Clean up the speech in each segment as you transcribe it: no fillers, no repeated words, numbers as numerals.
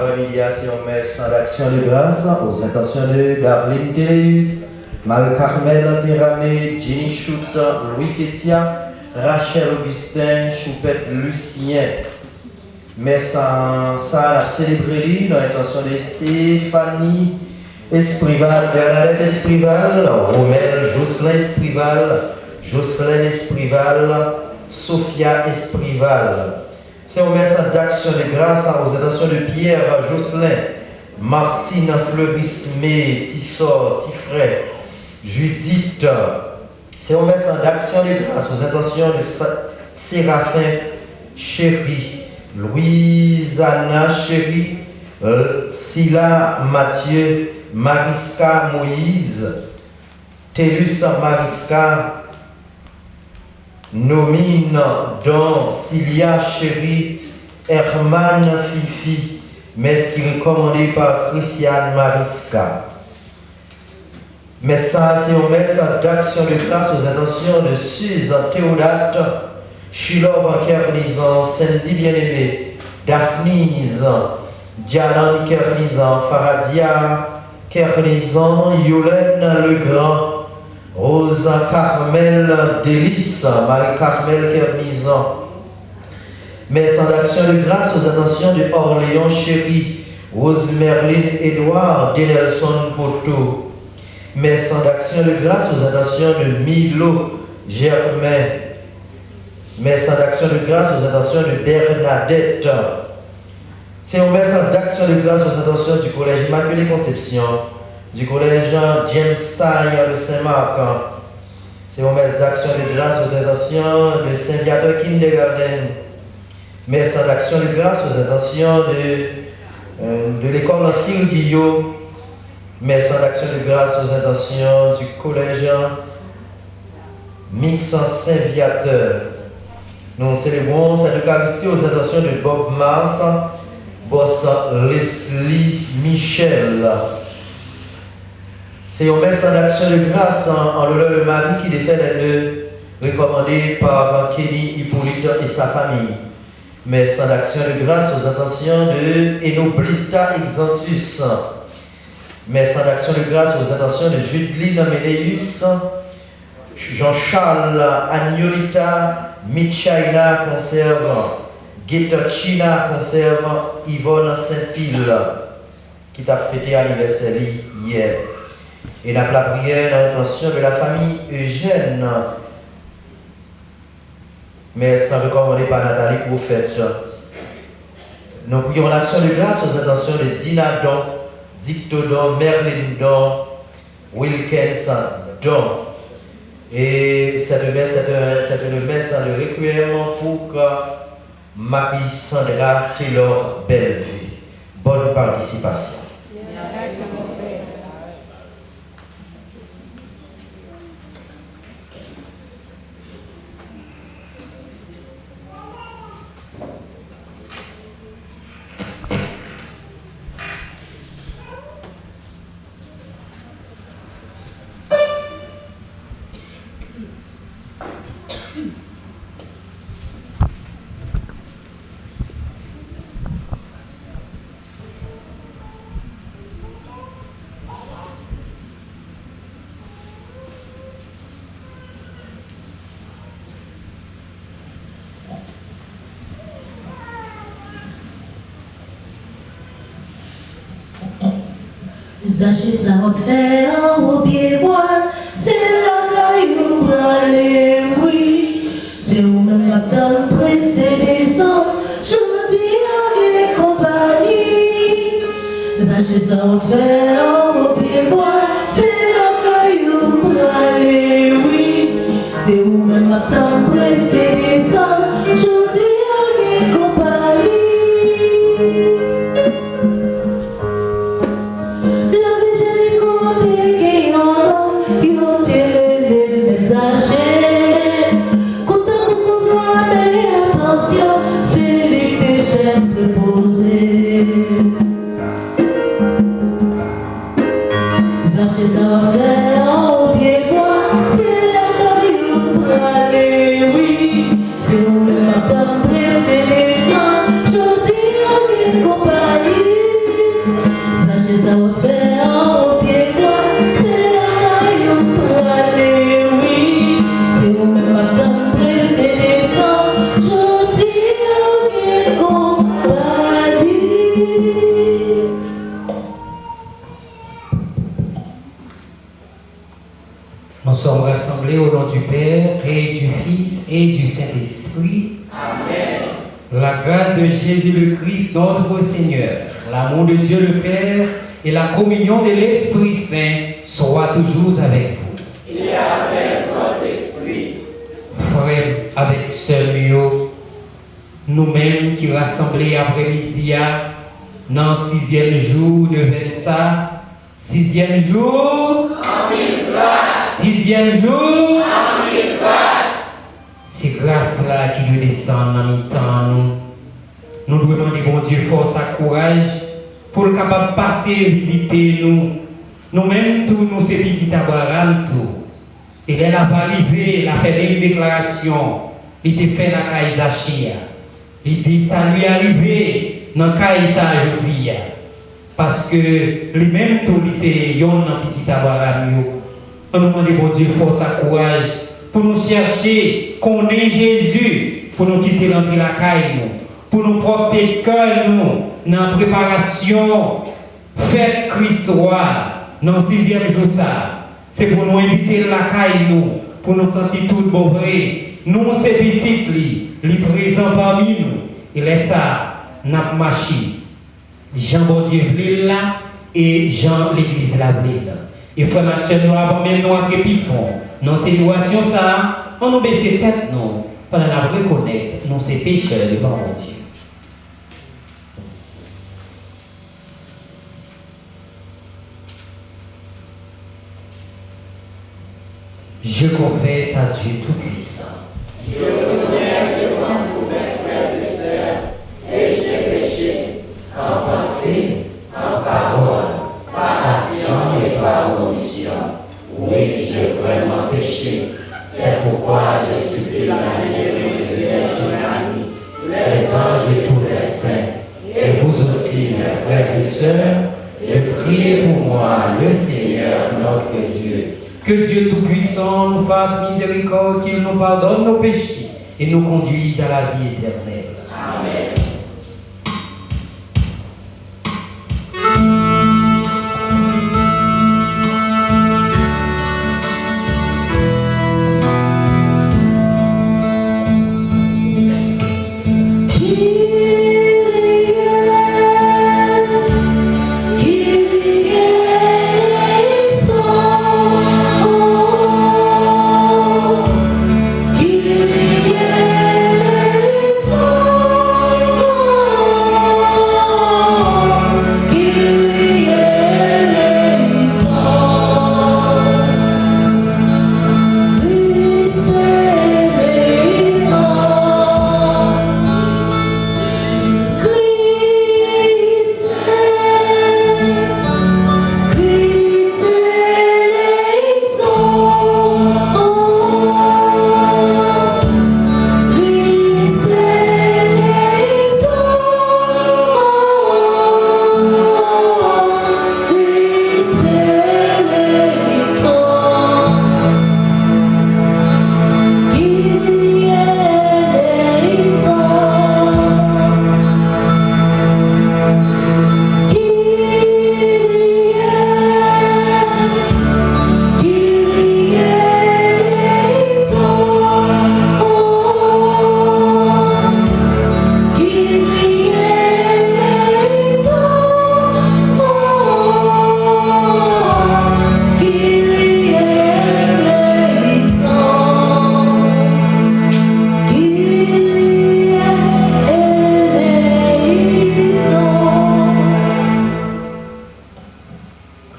Humiliation, messe en action de grâce aux intentions de Gabriel Téléus, Marie-Carmel Déramé, Jenny Choute, Louis Kétia, Rachel Augustin, Choupette Lucien. Messe en salle à célébrer dans l'intention de Stéphanie Esprival, Bernadette Esprival, Romel Jocelyn Esprival, Jocelyn Esprival, Sophia Esprival. C'est un message d'action de grâce aux intentions de Pierre Jocelyn, Martine Fleurismé, Tissot, Tifray, Judith. C'est un message d'action de grâce aux intentions de Séraphin Chéri, Louise-Anna Chéri, Silla Mathieu, Mariska Moïse, Télus Mariska, Nomine, Don, Cilia, Chéri, Herman, Fifi, messe qui est recommandée par Christiane Mariska. Mais ça, c'est un message d'action de grâce aux intentions de Suze, Théodate, Chilov, Kerlizan, Cindy Bien-Aimé, Daphnise, Diane Kerlizan, Faradia, Kerlizan, Yolène Legrand, Rosa Carmel Délice, Marie-Carmel Kerlizan. Messe en action de grâce aux intentions de Orléans Chéri, Rose Merlin Édouard, Denelson Poto. Messe en action de grâce aux intentions de Milo Germain. Messe en action de grâce aux intentions de Bernadette. C'est un message d'action de grâce aux intentions du collège Immaculée Conception, du collège James Stein de Saint-Marc. C'est un message d'action de grâce aux intentions de Saint-Viateur Kindergarten. Message d'action de grâce aux intentions de l'école Cyril Guillot. Message d'action de grâce aux intentions du collège Mix Saint-Viateur. Nous célébrons cette Eucharistie aux intentions de Bob Mars, Boss Leslie Michel. C'est un message d'action de grâce en l'honneur de Marie qui défend les deux, recommandé par Kenny Hippolyte et sa famille. Message d'action de grâce aux intentions de Enoblita Exantus. Message d'action de grâce aux intentions de Judeline Ménéus, Jean-Charles Agnolita, Michaïna conserve, Guetta conserve, Yvonne Saint-Île, qui t'a fêté l'anniversaire hier. Et la prière dans l'intention de la famille Eugène. Merci recommandé par Nathalie Prophète. Nous prions en action de grâce aux intentions de Dina Don, Dicto Don, Merlin Don, Wilkins Don. Et cette messe de requiem pour Marie-Sandra Taylor Bellevue. Bonne participation. Sachez ça refaire au pied bois, c'est la caillou aller, oui. C'est au même matin précédé sans, je dis à mes compagnies. Sachez ça refaire au pied bois, c'est la caillou aller, oui. C'est au même matin précédé sans, je dis à mes compagnies. l'Assemblée au nom du Père et du Fils et du Saint-Esprit. Amen. La grâce de Jésus le Christ, notre Seigneur, l'amour de Dieu le Père et la communion de l'Esprit Saint soient toujours avec vous. Et avec votre esprit. Frères, avec sœurs, nous-mêmes qui rassemblés après-midi dans le 6e jour de Vensa, 6e jour, Amen grâce. 6e jour, Amen grâce. c'est grâce-là qui doit descendre dans mi-temps nous. Nous devons demander bon Dieu force et courage pour le capable de passer et visiter nous. Nous-mêmes, tous nous, ces petits Abraham, tout. Et elle a arrivé, elle a fait une déclaration. Il était fait dans la Zachia. Il dit, ça lui est arrivé dans le Kaïsa aujourd'hui. Parce que lui-même, tout, c'est yon dans petit Abraham. On nous demande bon Dieu force et courage pour nous chercher, qu'on ait Jésus, pour nous quitter l'entrée de la caille, pour nous porter cœur, nous, dans la préparation, fête Christ roi, dans le 6e jour ça. C'est pour nous inviter la caille, nous, pour nous sentir tout bon vrai. Nous, ces petits, les présents parmi nous, et laisse ça, n'a marché. Jean Bordieu là et Jean l'église la là. Et frère Maxime, nous avons même nous à Crépifon. Dans ces situations, ça, on nous baisse tête, non, pendant la reconnaître, nous, ces pécheurs devant mon Dieu. Je confesse à Dieu Tout-Puissant. Je reconnais devant vous, mes frères et sœurs, et j'ai péché en pensée, en parole, par action et par omission. Oui, j'ai vraiment péché. C'est pourquoi je supplie la miséricorde de Dieu, les anges et tous les saints, et vous aussi, mes frères et sœurs, de prier pour moi, le Seigneur, notre Dieu. Que Dieu Tout-Puissant nous fasse miséricorde, qu'il nous pardonne nos péchés et nous conduise à la vie éternelle. Amen.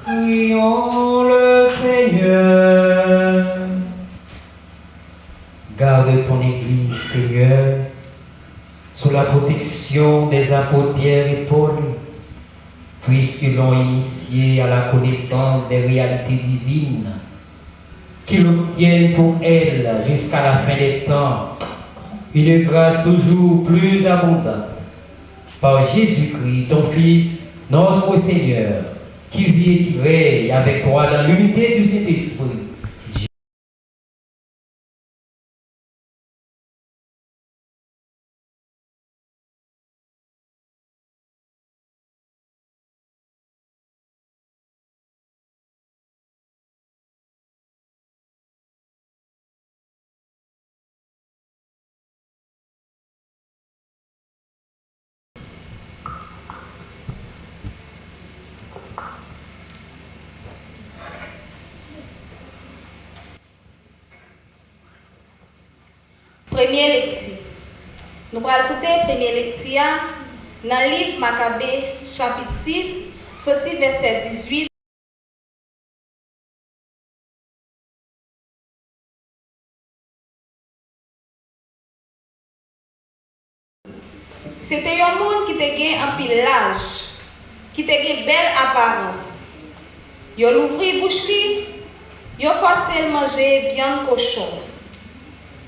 Prions le Seigneur. Garde ton Église, Seigneur, sous la protection des apôtres Pierre et Paul, puisqu'ils l'ont initié à la connaissance des réalités divines, qu'ils obtiennent pour elle, jusqu'à la fin des temps, une grâce toujours plus abondante. Par Jésus-Christ, ton Fils, notre Seigneur, qui vit et qui règne avec toi dans l'unité du Saint-Esprit, Premier lecture. Nous allons écouter premier lecture dans le livre Maccabée, chapitre 6, sorti verset 18. C'était un monde qui était un pillage, qui était une belle apparence. Ils ont ouvert boucherie, ils ont forcé de manger viande cochon.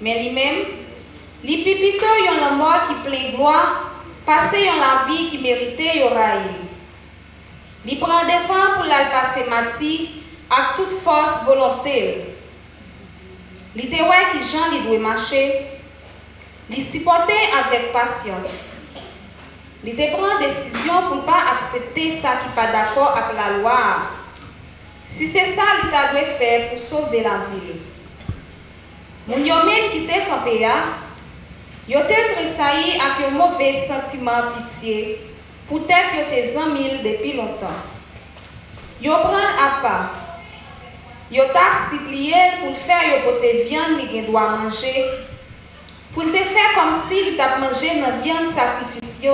Mais lui-même, les pipito ont la mort qui plein gloire, passer la vie qui méritait y raïl. Il prend des fins pour la passer mati avec toute force volonté. Il te ouais qui Jean il doit marcher, il supporter avec patience. Il te prend décision pour ne pas accepter ça qui pas d'accord avec la loi. Si c'est ça qu'il doit faire pour sauver la ville. Mon yo même qui te campé là, yo te tressailli avec un mauvais sentiment pitié, peut-être yo te zanmil depuis longtemps. Yo prend à part. Yo t'a supplié pour faire yo pote viande li gen doit manger. Pour te faire comme si il t'a mangé dans viande sacrificio,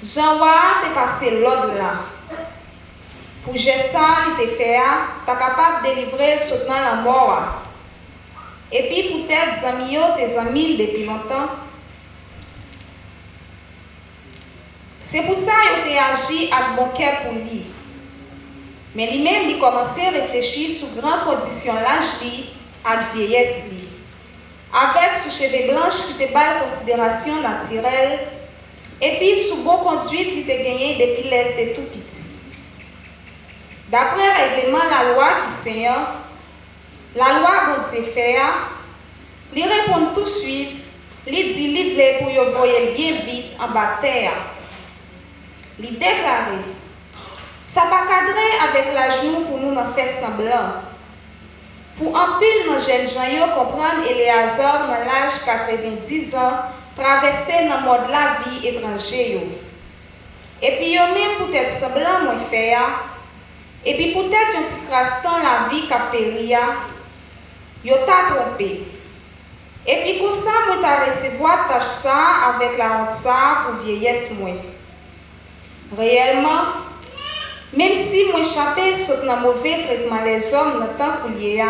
Jean-Wa te passé l'ordre là. Pour gérer ça, il te fait, tu es capable de délivrer soutenant la mort. Et puis peut-être tes amis depuis longtemps. C'est pour ça que tu as agi avec bon cœur pour lui. Mais lui-même, il commençait à réfléchir sur grandes conditions l'âge lui avec vieillesse lui. Avec sous cheveux blanches qui te bat considération naturelle. Et puis sous bonne conduite, il te gagné depuis l'être tout petit. D'après le règlement la loi qui saignant, la loi bon Dieu fait, il répond tout de suite, il dit livre pour y voyer bien vite en bas terre. Il déclare, ça pas cadré avec la joue pour nous en faire semblant. Pour un pile nos jeunes gens comprendre Éléazar dans l'âge 90 ans, traverser dans le mode de la vie étrangère. Et puis yo même peut-être semblant moins faire. Et puis peut-être un petit crastant la vie qu'a péri, yo t'a trompé. Et puis comme ça, moi t'a recevoir tâche ça avec la honte ça pour vieillesse moi. Réellement, même si moi échappé saute dans mauvais traitement les hommes dans temps coulier,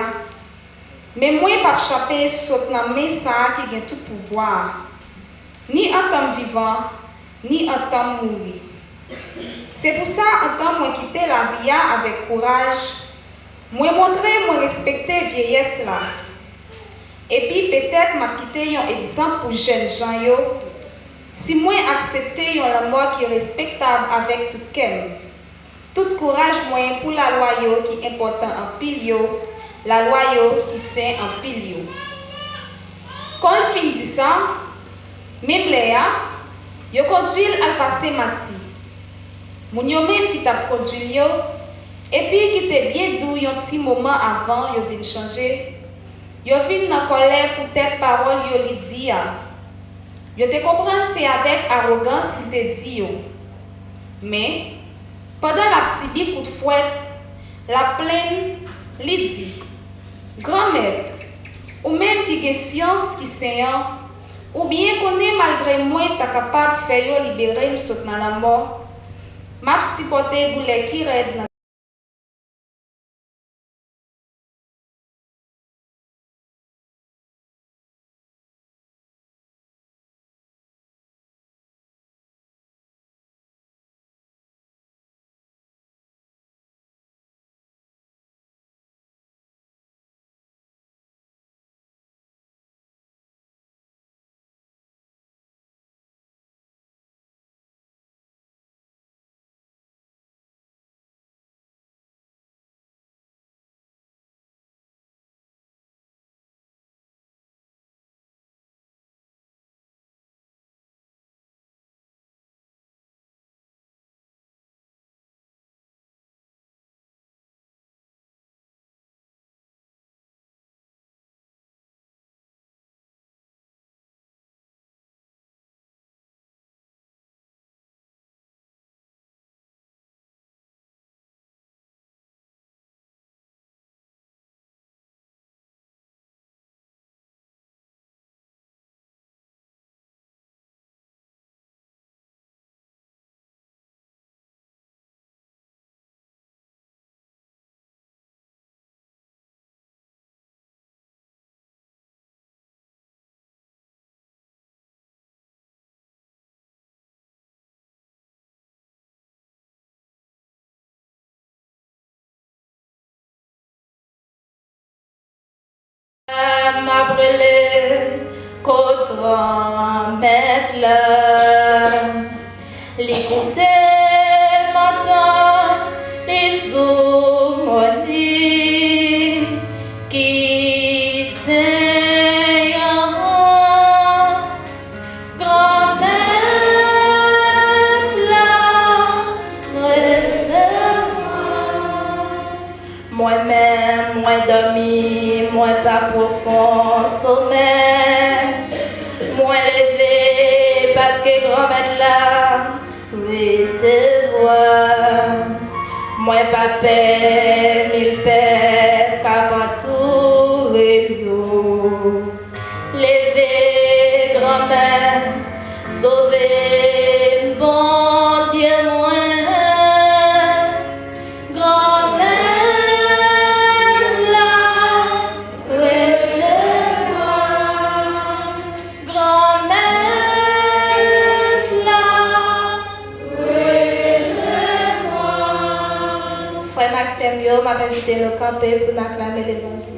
mais moi pas échappé saute dans mes ça qui gagne tout pouvoir, ni en temps vivant, ni en temps mourir. C'est pour ça, en tant que quitter la vie avec courage, moi montrer, moi respecter vieillesse là. Et puis peut-être m'a quitté un exemple pour jeunes gens yo. Si moi accepter la mort qui est respectable avec tout cœur, tout courage moyen pour la loi yo qui est important en pile yo, la loi yo qui saint en pile yo. Quand on fin dit ça, même Léa, yo conduit à passer mati. Moun yo même qui t'a conduit yo, et puis qui était bien doux un petit moment avant yo vinn changer. Yo vinn dans colère pour telle parole yo li dit ya. Yo te comprendre c'est avec arrogance il te dit yo. Mais pendant la sibi coup de fouette, la plaine li dit grand maître ou même qui gen science qui saignant ou bien connaît malgré moi t'as capable faire yo libérer me saute dans la mort. M'a supporté goulé qui raide m'appelé côte grand-mère là. L'écouter, m'entend, les soumonies qui saignent. Grand-mère là, recevoir. Moi-même, moi dormi, moi pas profond sommeil. Moi levé parce que grand-mère là, recevoir. Moi pas paix, mille paix, qu'à tout review. Levé grand-mère, sauver bon Dieu moi. Grand-mère là, recevoir. Grand-mère là, recevoir. Frère Maxime, yo m'a invité le camper pour acclamer l'évangile.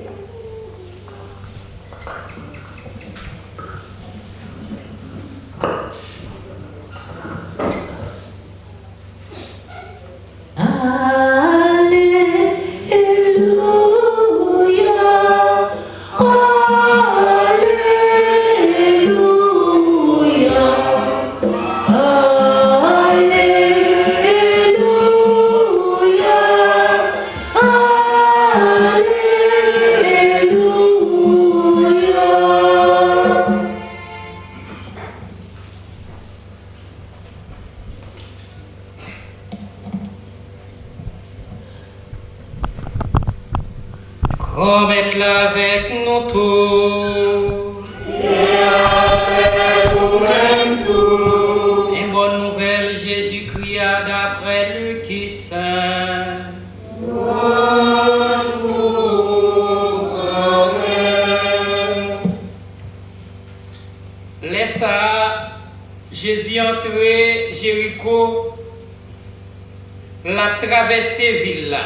Remettre là avec nous tous. Et avec vous-même tous. Une bonne nouvelle, Jésus-Christ d'après Luc qui saint. Laissa Jésus entrer Jéricho, la traversée ville là.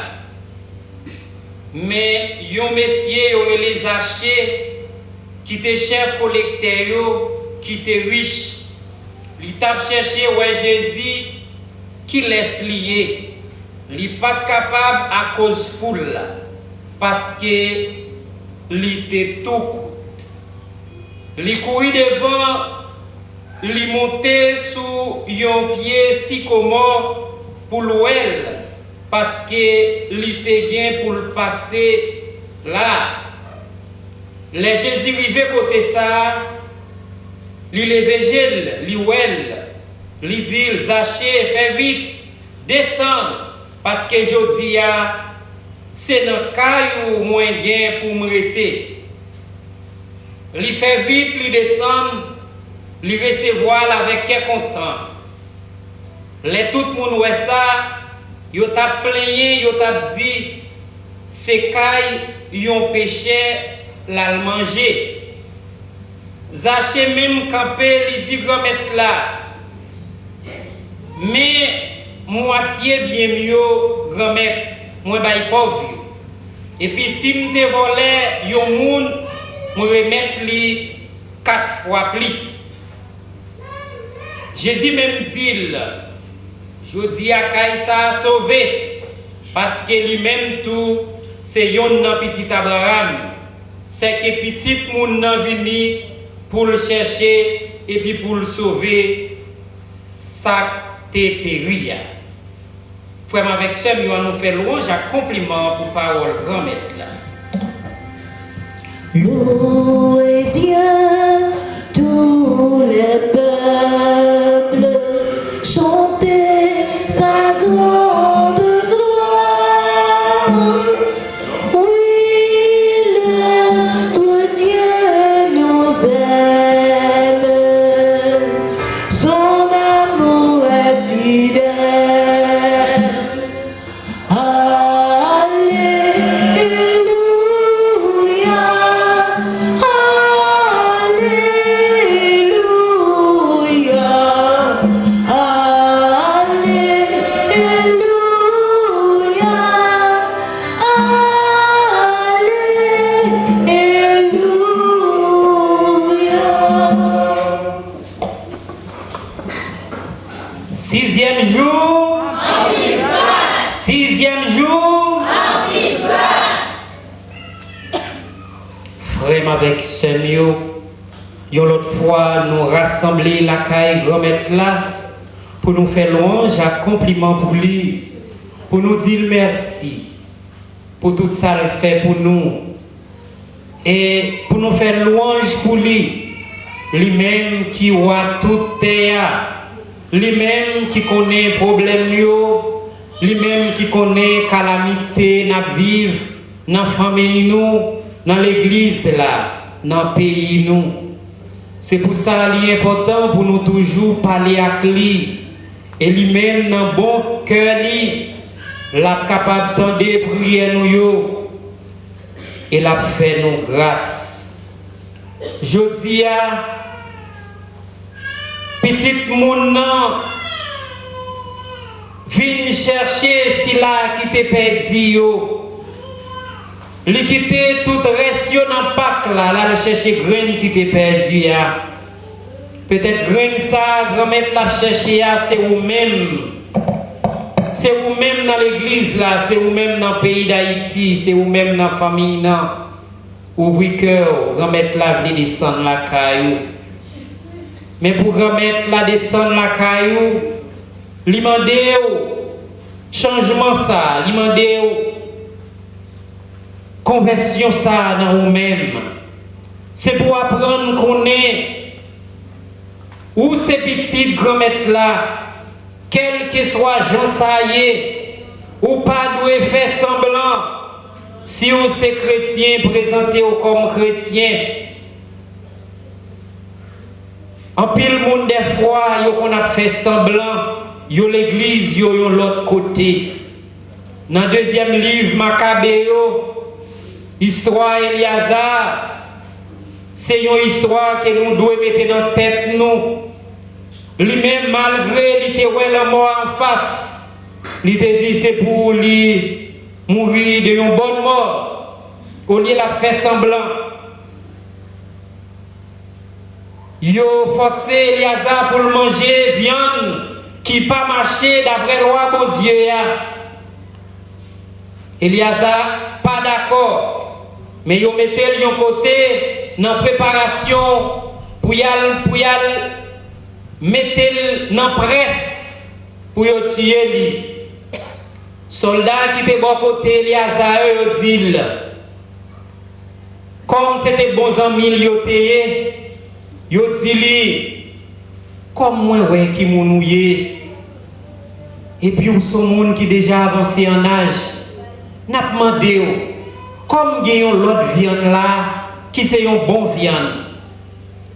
Mais yon messieurs aurait les achetés qui étaient chefs collecteurs, qui étaient riches. Ils t'a cherché ouais Jésus qui laisse lier. Il pas capable à cause foule là parce que il était tout court. Il courit devant, il montait sous yon pied sycomore pour l'ouel. Parce que l'ité gain pour le passer là. Les Jésus arrivé côté ça, il levé gel, il ouel, il dit Zaché, fais vite, descends, parce que je dis c'est dans le cas où moins gain pour me rester. Il fait vite, il descend, il recevoir avec quel content. Les tout le monde voit ça. Yo t'a plaigné, yo t'a dit, c'est caille, yon péché, l'al manger. Zaché même campé, li dit grand-mère là. Mais, moitié bien mieux, grand-mère, moi bay pauvre. Et puis si m'te volé, yon moun, moi remettre li 4 fois plus. Jésus même dit, je dis à Kaïsa sauvé parce que lui-même tout c'est yon nan petit Abraham. C'est que petit moun nan vini pour le chercher et puis pour le sauver ça te péri. Frère avec ça nous fait louange à compliment pour parole grand-mère là. Louez Dieu, tous les peuples, chantez sa grande gloire. Oui, notre Dieu nous aime, son amour est fidèle. Alléluia, Alléluia. avec Semio. L'autre fois, nous rassembler la caille grand-mère là pour nous faire louange à compliment pour lui, pour nous dire merci pour tout ça qu'il fait pour nous et pour nous faire louange pour lui, lui-même qui voit toute terre, lui-même qui connaît problème yo, lui-même qui connaît calamité n'a vivre dans la famille nous, dans l'église là, dans le pays nous. C'est pour ça qu'il est important pour nous toujours parler avec lui. Et lui-même, dans le bon cœur, il est capable d'entendre prier nous. Et il a fait nos grâces. Je dis à petit monde, viens chercher si là qui te perdu. Il quitte tout reste dans le parc là, là chercher grain qui te perdu. Peut-être grain ça, grand-mère l'a cherché, c'est vous-même. C'est vous-même dans l'église là, c'est vous-même dans le pays d'Haïti, c'est vous-même dans la famille là. Ouvrez cœur, grand-mère là venez descendre la caillou. Mais pour grand-mère là descendre la caillou, lui demander changement ça, lui demander conversion ça dans vous-même. C'est pour apprendre qu'on est où ces petites grand-mères là, quel que soit Jean Saillé, ou pas doit faire semblant, si vous êtes chrétien, présentez-vous comme chrétien. En pile monde des fois, on a fait semblant, yo l'église, yo l'autre côté. Dans le deuxième livre, Macabéo, Histoire Eliazar, c'est une histoire que nous devons mettre dans la tête nous. Lui-même, malgré qu'il était la mort en face, il te dit c'est pour lui mourir de une bonne mort. Au lieu de la faire semblant. Yo forcé Eliazar pour manger viande qui pas marché d'après loi mon Dieu. Eliazar pas d'accord. Mais yo mettez de côté dans la préparation pour y mettre dans la presse pour y tuer lui. Soldats qui étaient bon côté Eliazar yo dit comme c'était bons amis yo dit lui comme moi ouais qui mounouye et puis ou son monde qui déjà avancé en âge n'a demandé comme gagnons l'autre viande là qui c'est une bonne viande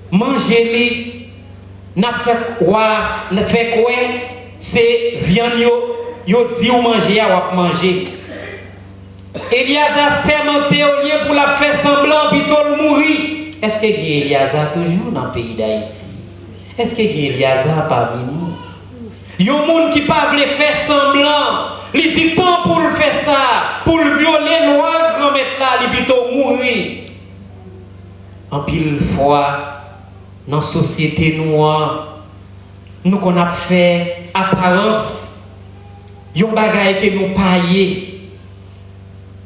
manger n'a fait quoi c'est viande yo dit ou manger ou manger. Eliazar sermenté au lieu pour la faire semblant puis tout mourir. Est-ce que Eliazar toujours dans le pays d'Haïti? Est-ce que Eliazar parmi nous? Il y a un monde qui pas veut faire semblant. Il dit tant pour le faire ça, pour le violer loi grand-mère là, il plutôt mourir. En pile fois dans la société noire, nous qu'on a fait apparence, yon bagay que nous payer.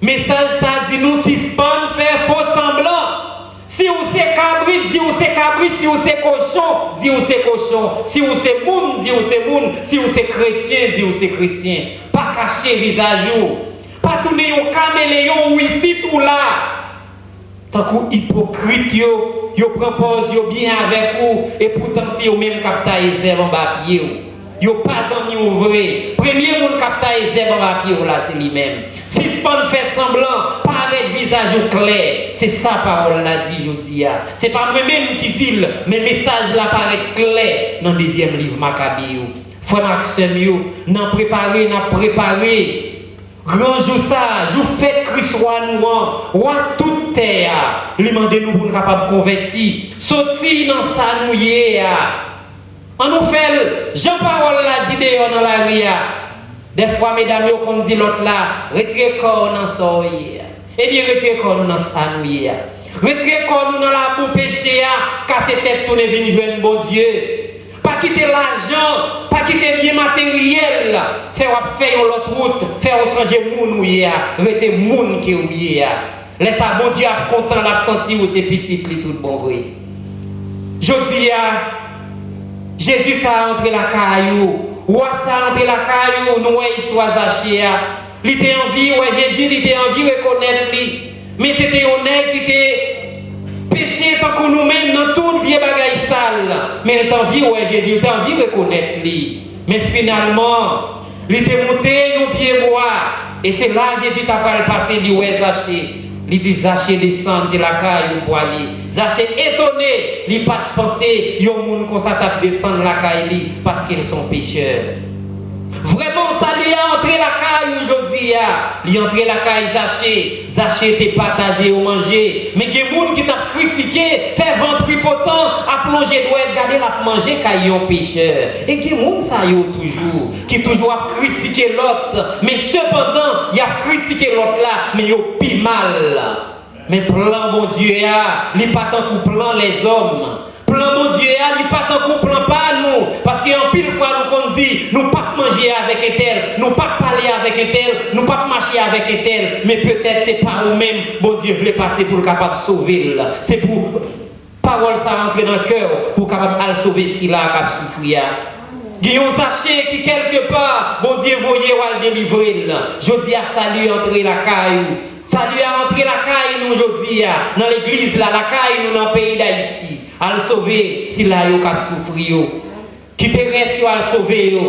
Message ça dit nous suspend faire faux semblant. Si vous c'est cabrit, dis vous c'est cabrit, si vous c'est cochon, dis vous c'est cochon. Si vous c'est moun, dis vous c'est moun. Si vous c'est chrétien, dis vous c'est chrétien. Pas cacher visage ou. Pas tourner un caméléon ou ici ou là. Tant que hypocrite yo propose yo bien avec vous et pourtant c'est yo même captaï zèbre en bas pied. Yo pas en ouvrir. Premier monde captaï zèbre en bas pied là c'est lui-même. Si pas faire semblant, paraître visage au clair. C'est ça parole l'a dit jodi a. C'est pas moi-même qui dit mais message là paraît clair dans le deuxième livre Macabéo. Frère Maxime yo, n'a préparé. Grand jour ça, jour fête Christ roi nous, roi toute terre, lui demande nous pour nous capable convertir, sortir dans sa nouillé. On nous fait Jean-Parole l'a dit dehors dans la ria. Des fois mesdames yo comme dit l'autre là, retirez corps dans soye. Eh bien retirez corps dans sa nouillé. Retirez corps nous dans la boue péché casser tête tourner venir joindre bon Dieu. Pas quitter l'argent, pas quitter bien matériel, faire l'autre route, faire changer moun ou ya, rester moun qui ou ya. Laisse ça, bon Dieu, a content la sentir ou ses petites, li tout bon vrai. Je dis, Jésus ça a entré la caillou, ou ça a entré la caillou, nous avons histoire Zachée. Il était en vie, ouais, Jésus, il était en vie, reconnaître lui. Mais c'était un nègre qui était péché tant que nous-mêmes dans tout vieux bagaille sale. Mais il était en vie, ouais, Jésus, il était en vie, reconnaître lui. Mais finalement, il était monté au pied bois. Et c'est là Jésus t'a pas le passé, il dit, ouais, Zachée. Il dit, Zachée descend de la caille pour aller. Zachée étonné, il n'a pas de pensée, il y a des gens qui sont descendre la caille parce qu'ils sont pécheurs. Vraiment, ça lui a entré la caille aujourd'hui. Il a entré la caille Zachée. Zachée était partagé au manger. Mais il y a des gens qui t'ont critiqué, fait ventre potent, a plongé doit garder la manger caille un pécheur. Et il y a des gens ça toujours, qui toujours a critiqué l'autre. Mais cependant, il a critiqué l'autre là, mais il a pis mal. Mais plan bon Dieu, il n'est pas tant qu'on plan les hommes. Plan mon Dieu, il n'est pas tant qu'on plan pas nous. Parce qu'en pile fois, nous dit, nous ne pas manger avec un tel, nous ne pas parler avec un tel, nous ne pas marcher avec un tel. Mais peut-être c'est pas nous-mêmes, bon Dieu voulait passer pour le capable de sauver. C'est pour parole ça rentrer dans le cœur, pour capable de sauver si là, capable de souffrir. Guillaume Zachée qui quelque part, bon Dieu voyez ou le délivrer. Je dis à salut entrer la caille. Ça lui a rentré la caille nous aujourd'hui, dans l'église, là, la caille nous dans le pays d'Haïti. À le sauver, si là, il y a souffrir. Qui te reste à le sauver.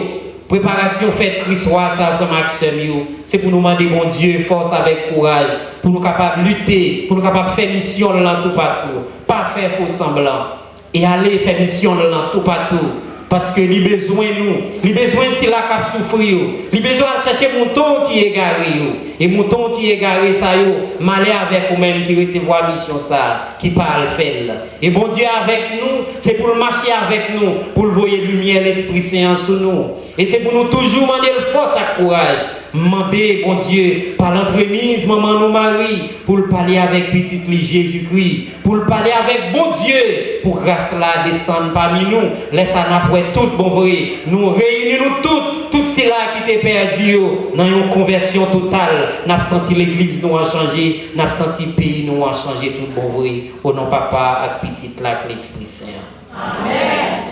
Préparation faite Christ, ça, frère Maxime. C'est pour nous demander, bon Dieu, force avec courage, pour nous capables de lutter, pour nous capables de faire mission là tout partout. Pas faire faux semblant. Et aller faire mission là tout partout. Parce que les besoins nous, les besoins c'est la cap souffrir, les besoins de chercher mouton qui est égaré et mouton qui est égaré ça yo, malheur avec vous même qui recevoir mission ça, qui parle faire. Et bon Dieu avec nous, c'est pour le marcher avec nous, pour le voyer lumière l'Esprit Saint sur nous. Et c'est pour nous toujours demander force et courage, demander bon Dieu par l'entremise maman nous Marie pour le parler avec petit Jésus-Christ, pour le parler avec bon Dieu pour grâce là descendre parmi nous, laisse ça tout bon vrai, nous réunissons toutes ces là qui étaient perdus dans une conversion totale. Nous avons senti l'église nous a changé, nous avons senti le pays nous a changé tout bon vrai. Au nom papa et petite là l'Esprit Saint. Amen.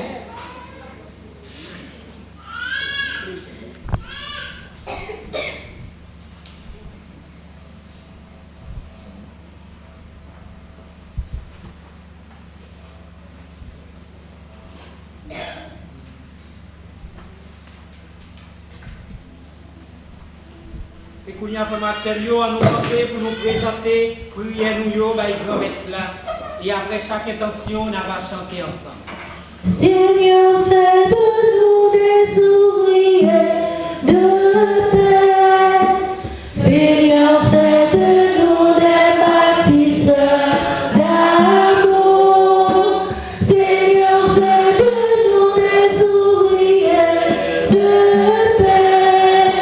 Et qu'on y a fait Maxel à nous demander pour nous présenter, prier nous yo, grand-mère là. Et après chaque intention, on va chanter ensemble. Seigneur, fais de nous des ouvriers de paix. Seigneur, fais de nous des bâtisseurs d'amour. Seigneur, fais de nous des ouvriers de paix.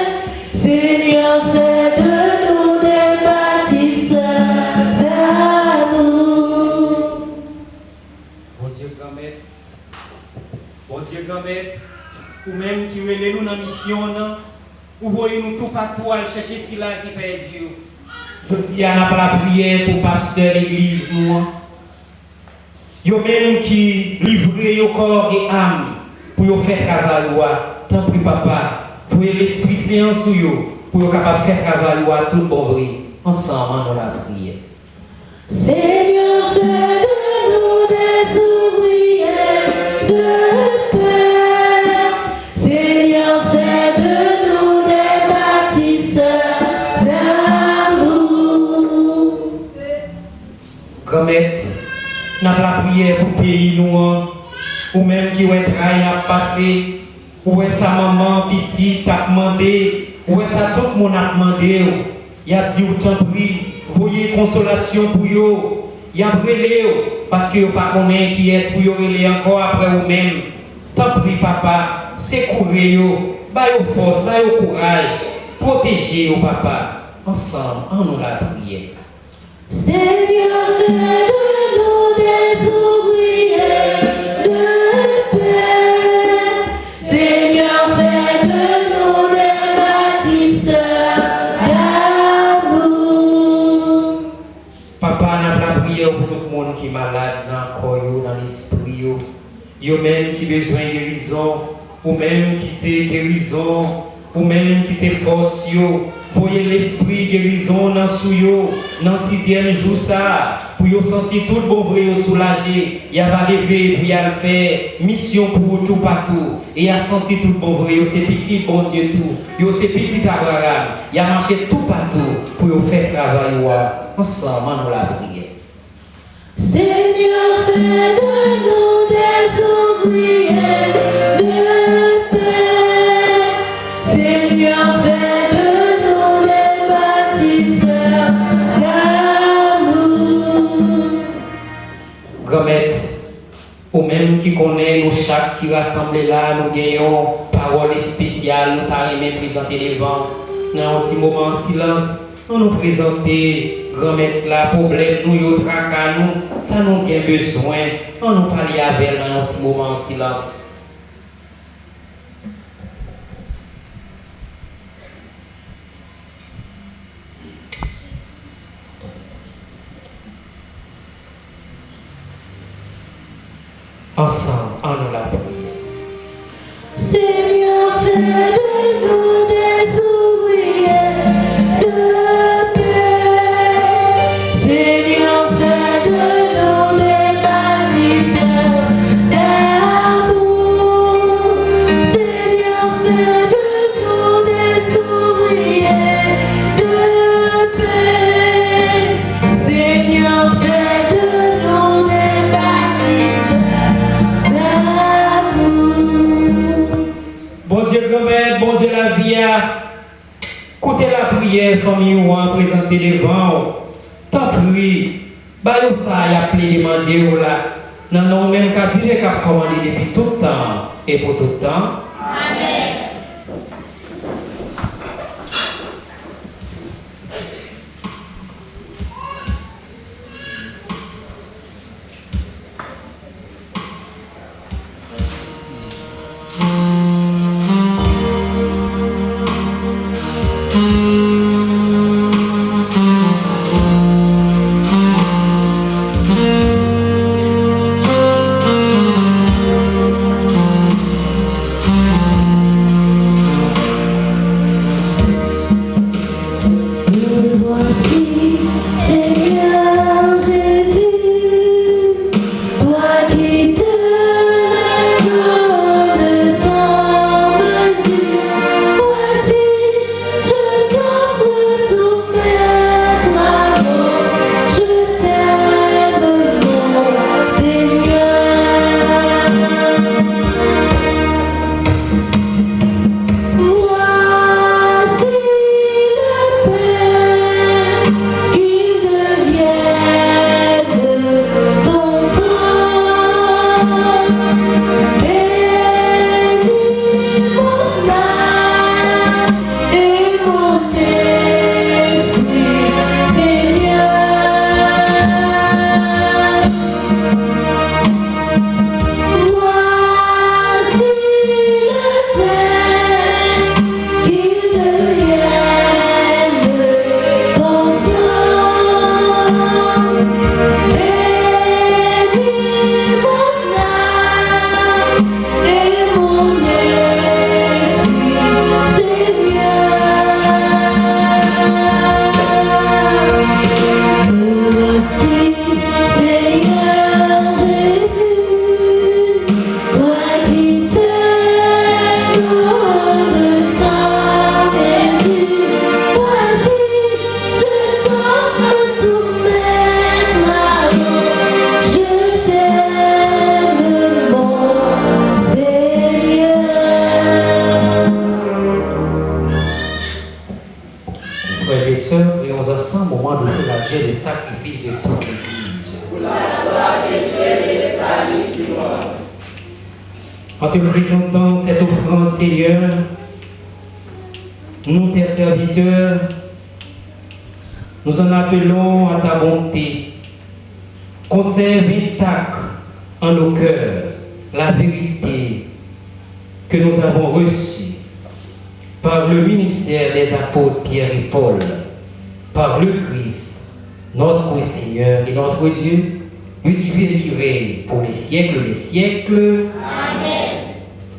Seigneur, fais de nous des bâtisseurs d'amour. Bon Dieu, grand-mère. Bon Dieu, grand-mère, ou même qui relève nous dans la mission, ou voyez-nous tout partout à chercher si là qui perd Dieu. Je dis à la prière pour pasteur l'église nous. Yo même qui livrent au corps et âme pour faire travail. Tant pis papa, pour l'Esprit Saint sur yo, pour capable faire travail tout bon vrai. Ensemble dans la prière. Seigneur, fais de nous des ouvriers de paix. Seigneur, fais de nous des bâtisseurs d'amour. Grand-mère, n'a pas prière pour pays nous, ou même qui ont travail à passer, ou est sa maman petite a demandé, ou est ça tout le monde a demandé, il a dit autant prie, voyez consolation pour eux, il a brûlé parce que vous ne connaissez pas qui est pour vous encore après vous-même. Tant pis papa, secourez vous, baillez force, baillez courage, protégez vous papa. Ensemble, en nous la prière. Seigneur, fais de nous des ouvriers de paix. Seigneur, fais de nous des bâtisseurs d'amour. yo même qui besoin de guérison, ou même qui c'est guérison, ou même qui c'est force yo. Voyez l'esprit guérison dans sou yo, dans 6e jour ça, pour yo sentir tout bon vrai yo soulagé. Il va lever pour y aller faire mission pour tout partout. Et il a senti tout bon vrai yo, c'est petit bon Dieu tout. Yo c'est petit Abraham. Il a marché tout partout pour yo faire travail yo. Ensemble nous la prière. Seigneur, fais de nous des ouvriers de paix. Seigneur, fais de nous des bâtisseurs d'amour. Grand-mère, ou même qui connaît nous chaque qui rassemble là, nous gagnons parole spéciale, nous t'arrêtons présenter devant. Dans un petit moment en silence, nous présenter grand-mère là, problème nous, yo tracas nous, ça nous a besoin, on nous parler avec elle dans un petit moment en silence. Ensemble, en nous la prière. Seigneur, fais de nous des ouvriers de paix. Seigneur, fais de nous des bâtisseurs d'amour. Seigneur, fais de nous des ouvriers de paix. Seigneur, fais de nous des bâtisseurs. Bon Dieu grand-mère, bon Dieu la vie, écoutez la prière famille ou en présenter devant. Tant pis, bah ça y a appelé demander ou là. Non non même qu'à budget qu'a commandé depuis tout le temps et pour tout le temps. Amen. En te présentant cette offrande, Seigneur, nous, tes serviteurs, nous en appelons à ta bonté. Conserve intacte en nos cœurs la vérité que nous avons reçue par le ministère des apôtres Pierre et Paul, par le Christ, notre Seigneur et notre Dieu. lui qui vivrait pour les siècles des siècles. Amen.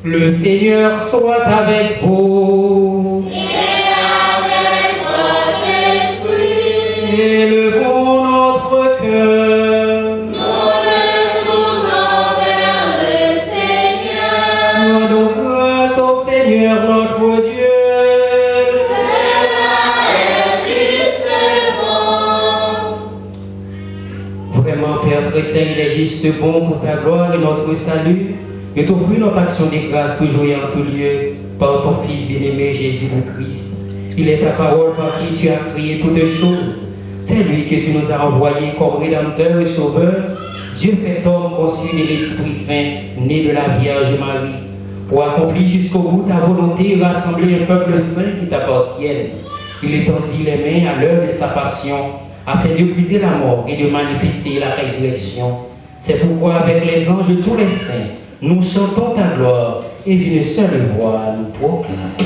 Le Seigneur soit avec vous. Et avec votre esprit. Élevons notre cœur. Nous le tournons vers le Seigneur. Rendons grâce au Seigneur notre Dieu. Cela est juste bon. Vraiment, Père très saint, il est juste bon pour ta gloire et notre salut, de t'offrir notre action de grâce toujours et en tout lieu, par ton Fils bien-aimé Jésus-Christ. Il est ta parole par qui tu as créé toutes choses. C'est lui que tu nous as envoyé comme Rédempteur et Sauveur, Dieu fait homme conçu de l'Esprit Saint, né de la Vierge Marie, pour accomplir jusqu'au bout ta volonté et rassembler un peuple saint qui t'appartienne. Il étendit les mains à l'heure de sa passion, afin de briser la mort et de manifester la résurrection. C'est pourquoi avec les anges de tous les saints, nous chantons ta gloire et d'une seule voix nous proclamons.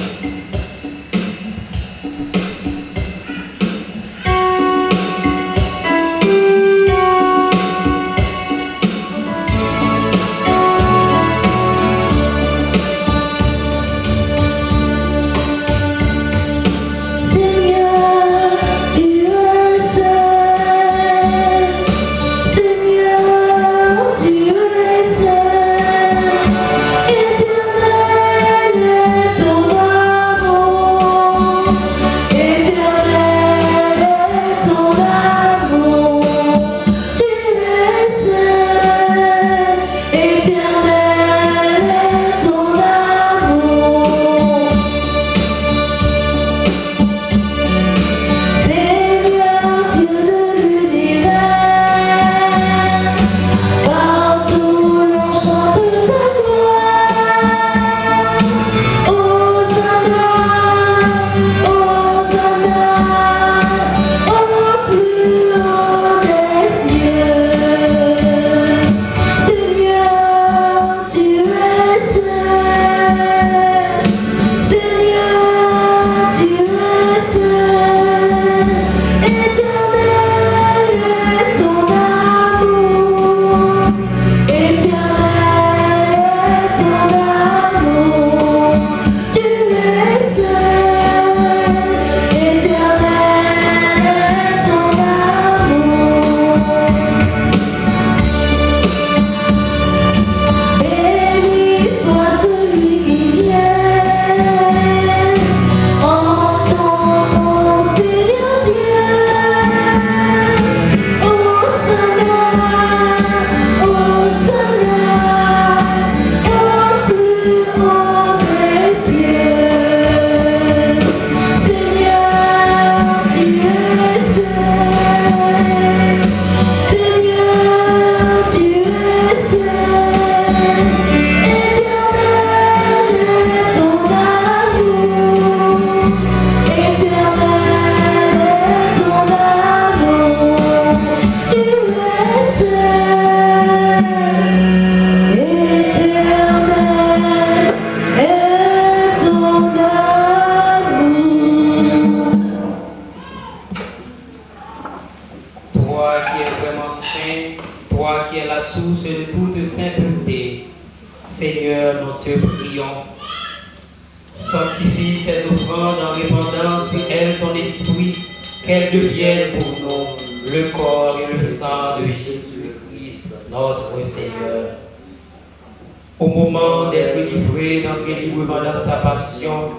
Au moment d'être livré, d'entrer librement dans sa passion,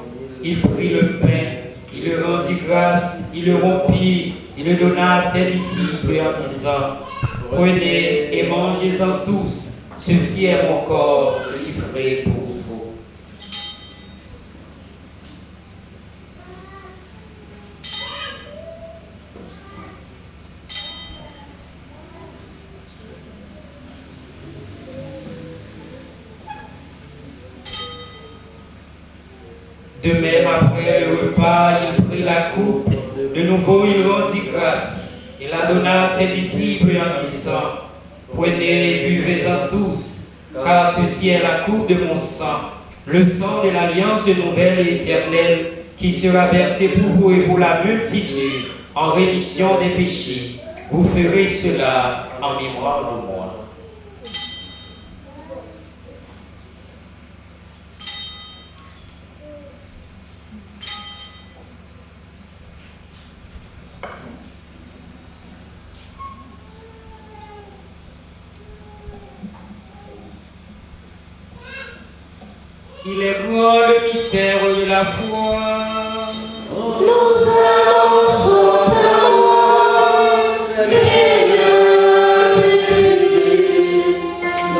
il prit le pain, il le rendit grâce, il le rompit, il le donna à ses disciples en disant: Prenez et mangez-en tous, ceci est mon corps livré pour vous. De même, après le repas, il prit la coupe. De nouveau, il rendit grâce. Il la donna à ses disciples en disant: Prenez et buvez-en tous, car ceci est la coupe de mon sang, le sang de l'alliance nouvelle et éternelle, qui sera versé pour vous et pour la multitude en rémission des péchés. Vous ferez cela en mémoire de moi. Il est grand le mystère de la foi. Nous annonçons ta mort, Seigneur Jésus.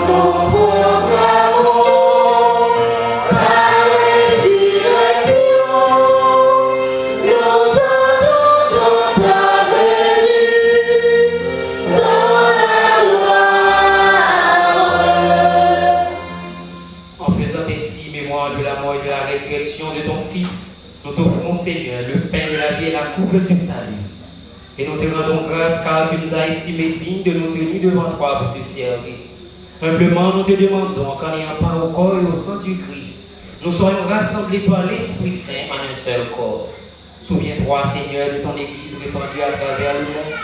Nous proclamons ta résurrection. Nous attendons ta venue dans la gloire. En faisant ainsi mémoire de la mort et de la résurrection de ton Fils, nous t'offrons, Seigneur, le pain de la vie et la coupe du salut. Et nous te rendons grâce car tu nous as estimés dignes de nous tenir devant toi pour te servir. Humblement, nous te demandons qu'en ayant part au corps et au sang du Christ, nous soyons rassemblés par l'Esprit Saint en un seul corps. Souviens-toi, Seigneur, de ton Église répandue à travers le monde.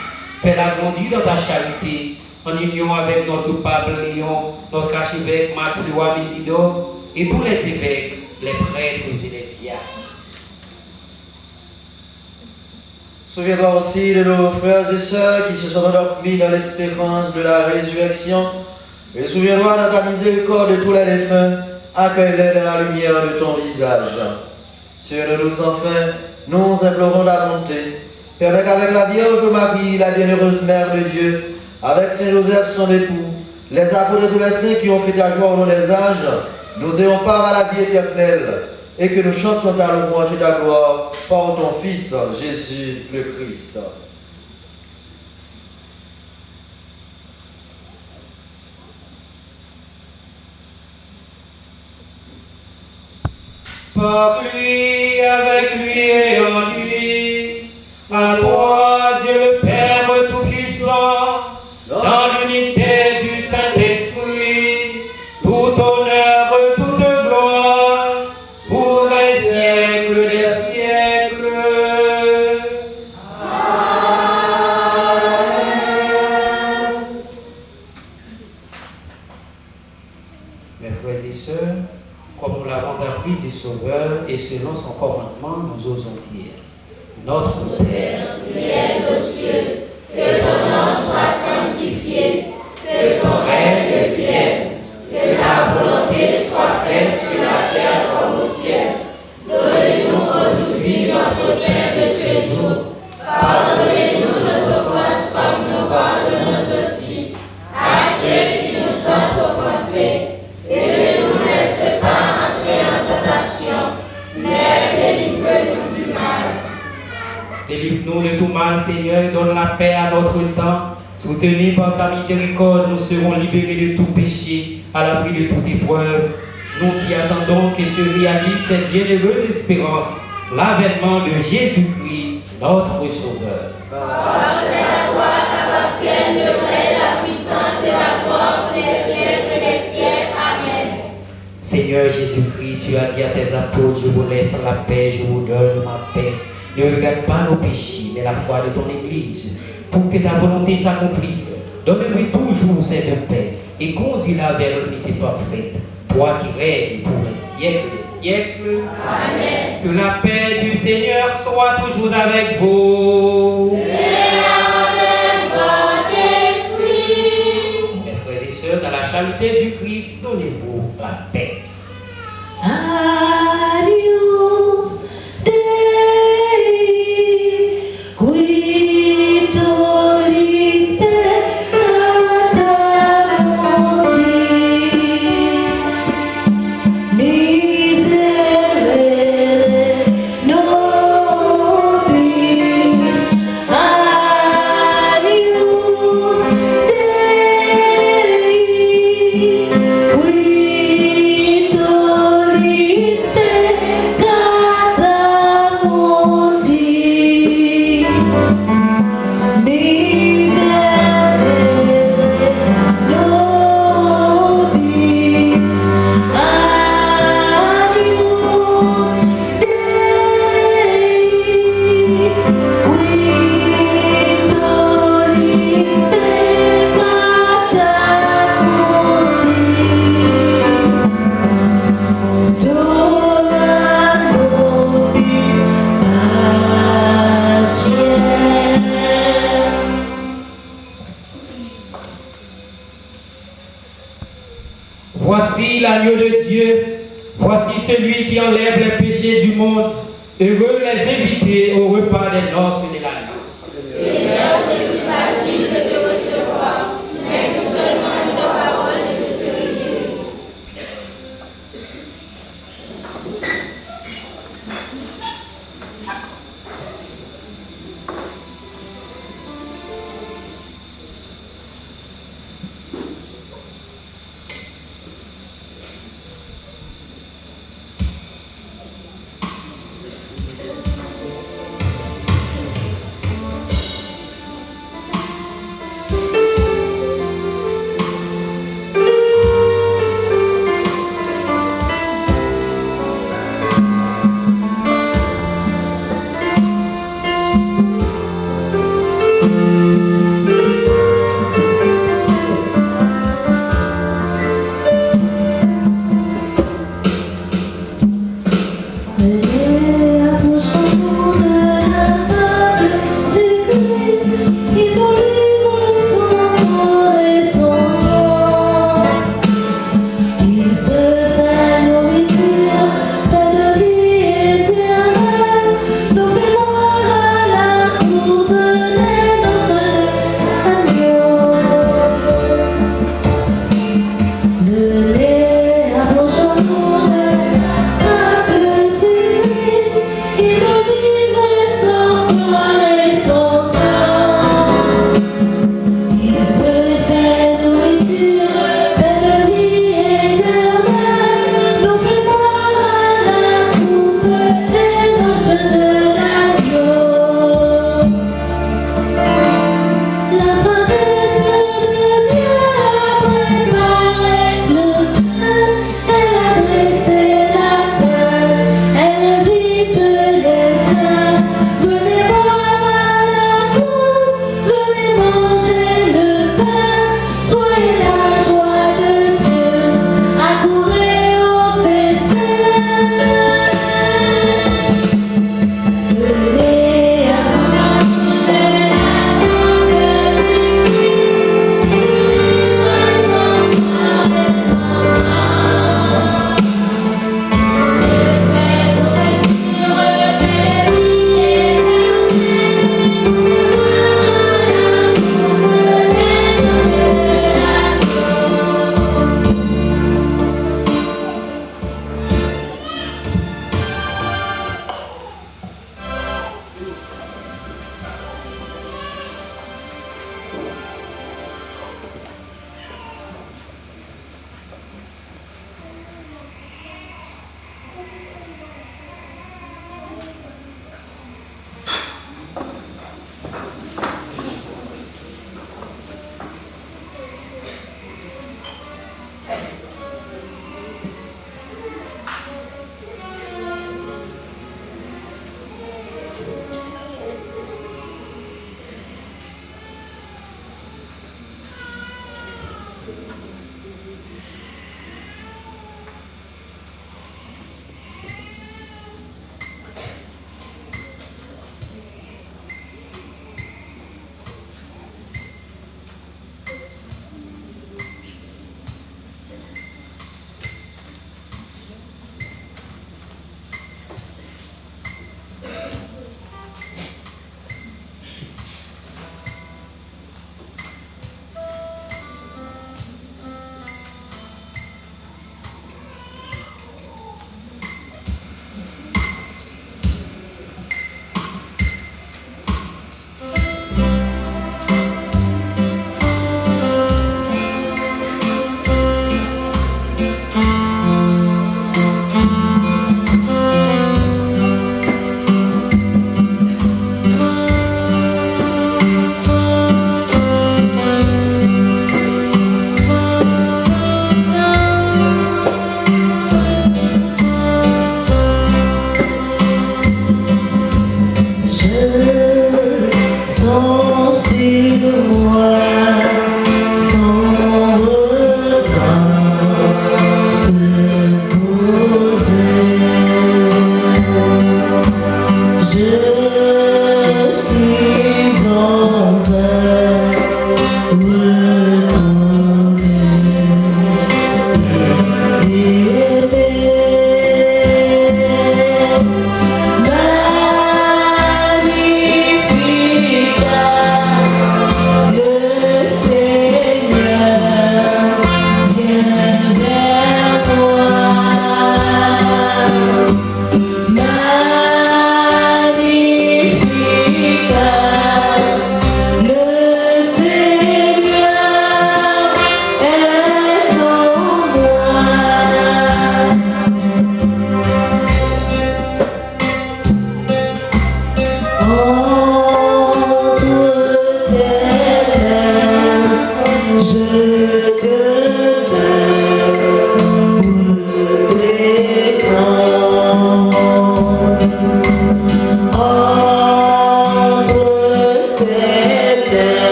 Fais-la grandir dans ta charité, en union avec notre pape Léon, notre archevêque Max Léois Mésidor et tous les évêques, les prêtres et les diacres. Souviens-toi aussi de nos frères et sœurs qui se sont endormis dans l'espérance de la résurrection. Et souviens-toi de ta miséricorde de tous les défunts. Accueille-les dans la lumière de ton visage. Sur nous enfin, nous implorons ta bonté. Permets qu'avec la Vierge Marie, la bienheureuse Mère de Dieu, avec Saint Joseph son époux, les apôtres et tous les saints qui ont fait ta joie au long des âges, nous ayons part à la vie éternelle. Et que nous chantions ta louange et ta gloire par ton Fils, Jésus le Christ. Par lui, avec lui et en lui, à toi, Dieu le Père Tout-Puissant, dans l'unité du Saint-Esprit, tout honneur, toute gloire, pour les siècles des siècles. Amen. Mes frères et sœurs, comme nous l'avons appris du Sauveur et selon son commandement, nous osons dire: Notre Père, qui es aux cieux, que ton nom soit sanctifié, que ton règne vienne, que ta volonté soit faite sur la terre comme au ciel. Donnez-nous aujourd'hui notre pain de ce jour. Pardonnez-nous nos offenses comme nous pardonnons aussi à ceux qui nous ont offensés. Et ne nous laisse pas entrer en tentation, mais délivre-nous du mal. délivre-nous de tout mal, Seigneur, et donne la paix à notre temps. Soutenus par ta miséricorde, nous serons libérés de tout péché, à l'abri de toute épreuve. Nous qui attendons que se réalise cette bienheureuse espérance, l'avènement de Jésus-Christ, notre Sauveur. Parce que à toi qu'appartiennent le règne, la puissance et la gloire pour les siècles des siècles. Amen. Seigneur Jésus-Christ, tu as dit à tes apôtres: je vous laisse la paix, je vous donne ma paix. Ne regarde pas nos péchés, mais la foi de ton Église, pour que ta volonté s'accomplisse. Donne-lui toujours cette paix et conduis-la vers l'unité parfaite. Toi qui règnes pour les siècles des siècles. Amen. Que la paix du Seigneur soit toujours avec vous. Et avec votre esprit. Mes frères et sœurs, dans la charité du Christ, donnez-vous la paix. Adios Dei, qui toliste catamonte, miserere nobis celui qui enlève les péchés du monde. Heureux les invités au repas des noces de l'agneau. Seigneur Jésus m'a dit de te recevoir, mais que seulement une parole et je serai guéri.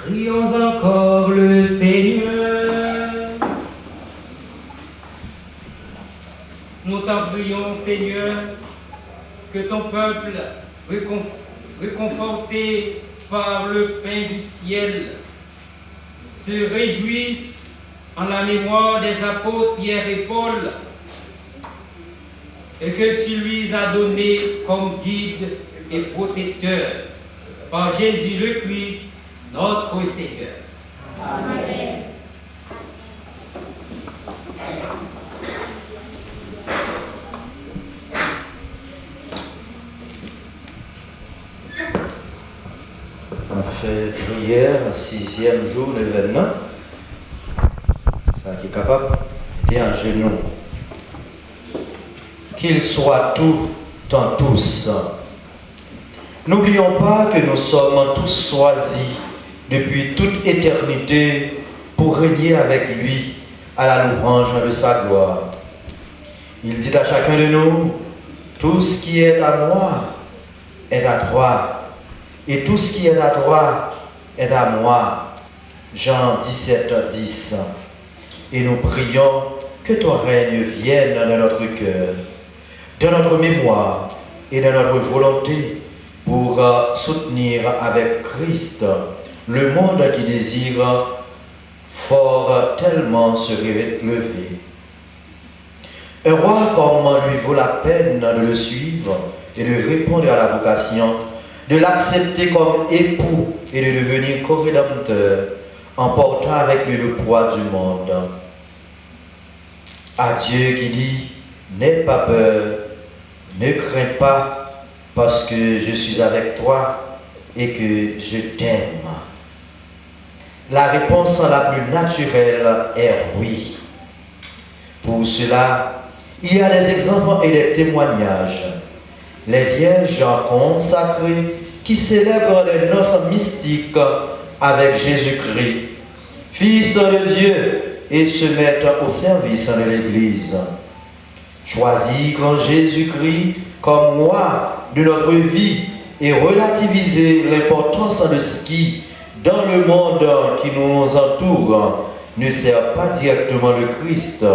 Prions encore le Seigneur. Nous t'en prions, Seigneur, que ton peuple, réconforté par le pain du ciel, se réjouisse en la mémoire des apôtres Pierre et Paul, et que tu lui as donné comme guide et protecteur par Jésus le Christ, notre Seigneur. Amen. On fait prière, 6e jour de l'événement. Ça qui est capable d'être en genoux. Qu'ils soient tout en tous. N'oublions pas que nous sommes tous choisis depuis toute éternité pour régner avec lui à la louange de sa gloire. Il dit à chacun de nous, tout ce qui est à moi est à toi, et tout ce qui est à toi est à moi. Jean 17, 10. Et nous prions que ton règne vienne dans notre cœur, dans notre mémoire et dans notre volonté pour soutenir avec Christ le monde qui désire fort tellement se lever. Un roi comme lui vaut la peine de le suivre et de répondre à la vocation, de l'accepter comme époux et de devenir co-rédempteur en portant avec lui le poids du monde. À Dieu qui dit, n'aie pas peur, ne crains pas, parce que je suis avec toi et que je t'aime. La réponse la plus naturelle est oui. Pour cela, il y a des exemples et des témoignages. Les vierges consacrées qui célèbrent les noces mystiques avec Jésus-Christ, Fils de Dieu, et se mettent au service de l'Église. Choisir grand Jésus-Christ comme roi de notre vie et relativiser l'importance de ce qui, dans le monde qui nous entoure, ne sert pas directement le Christ.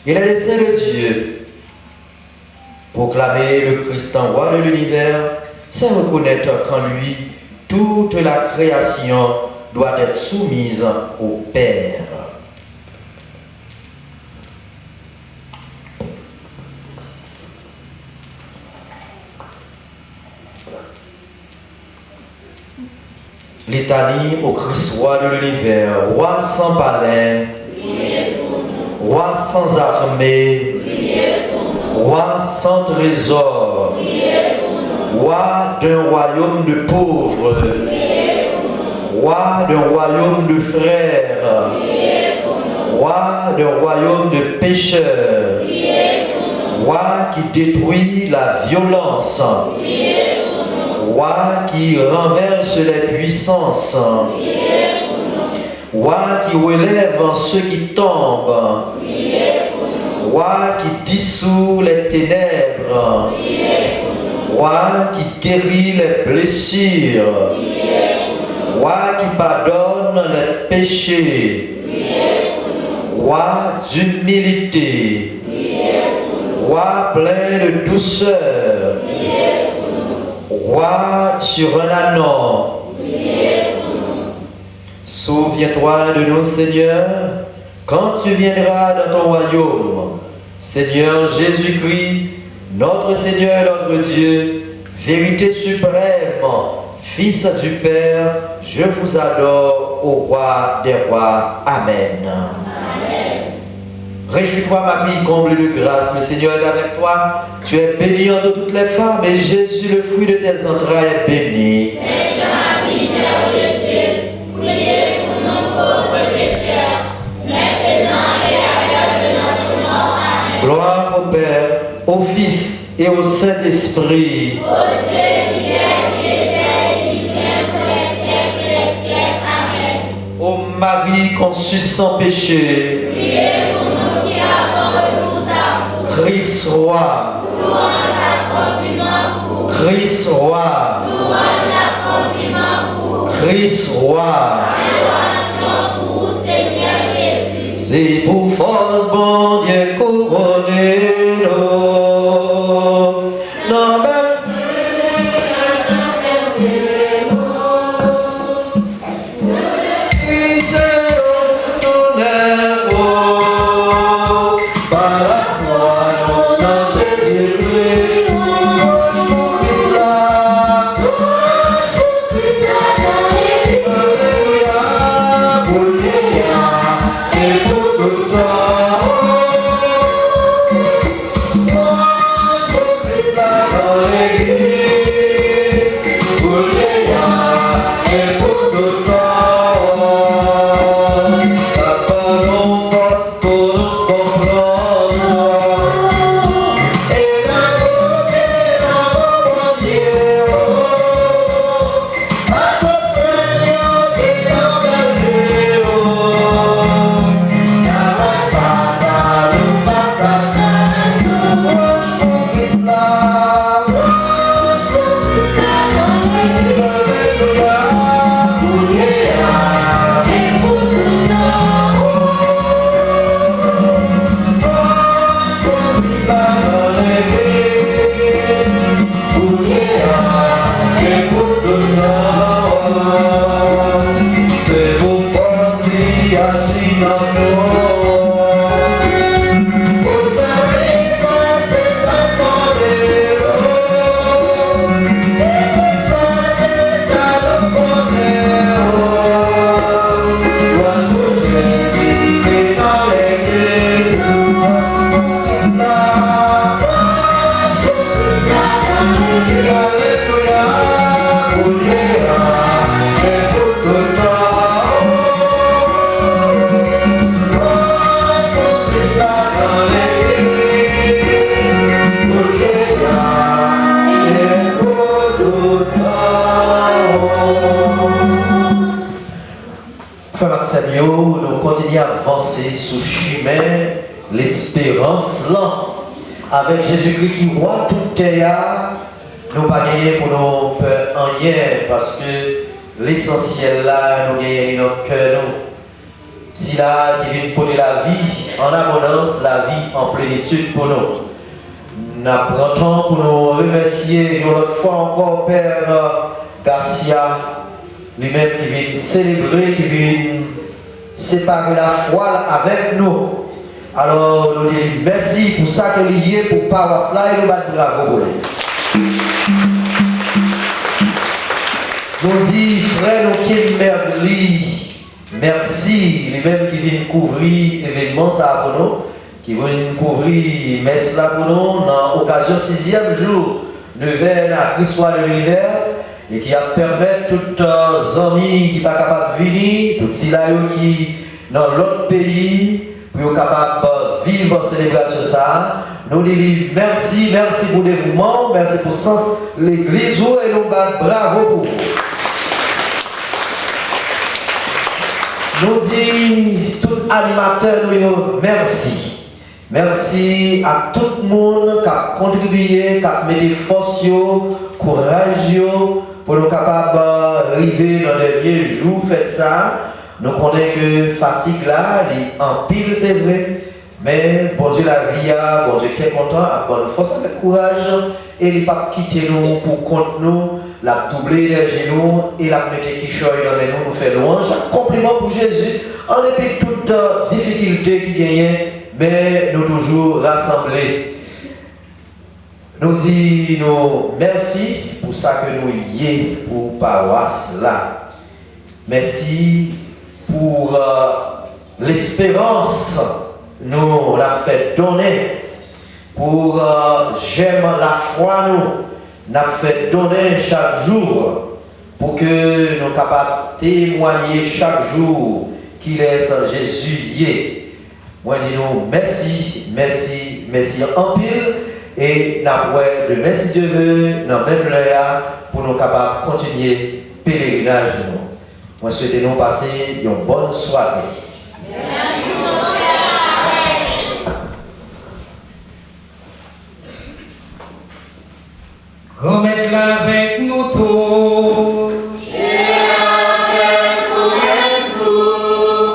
Et la dessein de Dieu, proclamer le Christ en roi de l'univers, c'est reconnaître qu'en lui, toute la création doit être soumise au Père. Litanie au Christ roi de l'univers, roi sans palais, roi sans armée, roi sans trésor, roi d'un royaume de pauvres, roi d'un royaume de frères, roi d'un royaume de pécheurs, roi qui détruit la violence, roi qui renverse les puissances, roi qui relève ceux qui tombent, roi qui dissout les ténèbres, roi qui guérit les blessures, roi qui pardonne les péchés, roi d'humilité, roi plein de douceur, roi sur un ânon. Souviens-toi de nous, Seigneur, quand tu viendras dans ton royaume. Seigneur Jésus-Christ, notre Seigneur, notre Dieu, vérité suprême, Fils du Père, je vous adore, au roi des rois. Amen. Réjouis-toi, Marie, comble de grâce, le Seigneur est avec toi. Tu es bénie entre toutes les femmes, et Jésus, le fruit de tes entrailles, est béni. Sainte Marie, Mère de Dieu, priez pour nous pauvres pécheurs, maintenant et à l'heure de notre mort. Amen. Gloire au Père, au Fils et au Saint-Esprit. Ô Dieu qui est qui vient pour les siècles et les siècles. Amen. Ô Marie conçue sans péché, Priez pour nous qui avons recours à vous. Christ roi, Louange accompliment pour. Christ roi, Louange accompliment pour. Christ roi. Adoration pour Seigneur Jésus. C'est pour force, bon Dieu, couronné nous. Non, mais Islam. espérance là, avec Jésus-Christ qui roi toute terre, nous ne pas gagner pour nos peurs en rien, parce que l'essentiel là, nous gagnons dans notre cœur. Si là, qui vient porter la vie en abondance, la vie en plénitude pour nous. Nous prenons pour nous remercier une autre fois encore Père Garcia, lui-même qui vient célébrer, qui vient séparer la foi avec nous. Alors, nous disons merci pour ça que nous lié pour paroisse là et nous battons bravo pour lui. Nous disons, frère, nous qui merveille. Merci, lui-même qui vient couvrir l'événement ça pour nous, qui vient couvrir messe là pour nous, dans l'occasion 6e jour, de veille à Christ de l'univers, et qui a permis tous les amis qui ne sont pas capables de venir, tous ceux qui dans l'autre pays, pour être capables de vivre la célébration ça. Nous disons merci, merci pour le dévouement, merci pour le sens l'église et nous bravo pour vous. Nous disons, tout animateur, nous merci. Merci à tout le monde qui a contribué, qui a mis force, courage pour nous capables d'arriver dans les derniers jours, faites ça. Nous connaissons que fatigue là, en pile c'est vrai, mais bon Dieu la vie, bon Dieu qui est content, a bonne force avec courage, et il ne pas quitter nous pour contre nous. La doubler les genoux et la mettre qui choye dans les nous fait louange. Compliment pour Jésus, en dépit de toutes les difficultés qui gagnent, mais nous toujours rassemblés. Nous disons merci pour ça que nous y est pour paroisse là. Merci pour l'espérance nous l'a fait donner. Pour j'aime la foi nous fait donner chaque jour pour que nous soyons capables de témoigner chaque jour qu'il est sans Jésus y est. Moi je dis nous merci, merci, merci en pile et nous de merci de Dieu dans même l'heure pour nous capables de continuer le pèlerinage. Moi souhaite nous passer une bonne soirée. Remettre-la avec nous tous.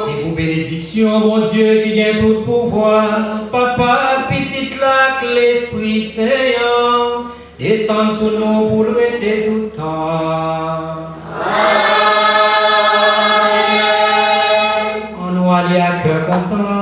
C'est pour bénédiction, mon Dieu, qui gagne tout pouvoir. Papa, petite lac, l'Esprit Saint, descend sur nous pour le rester tout le temps. On nous aller à cœur content.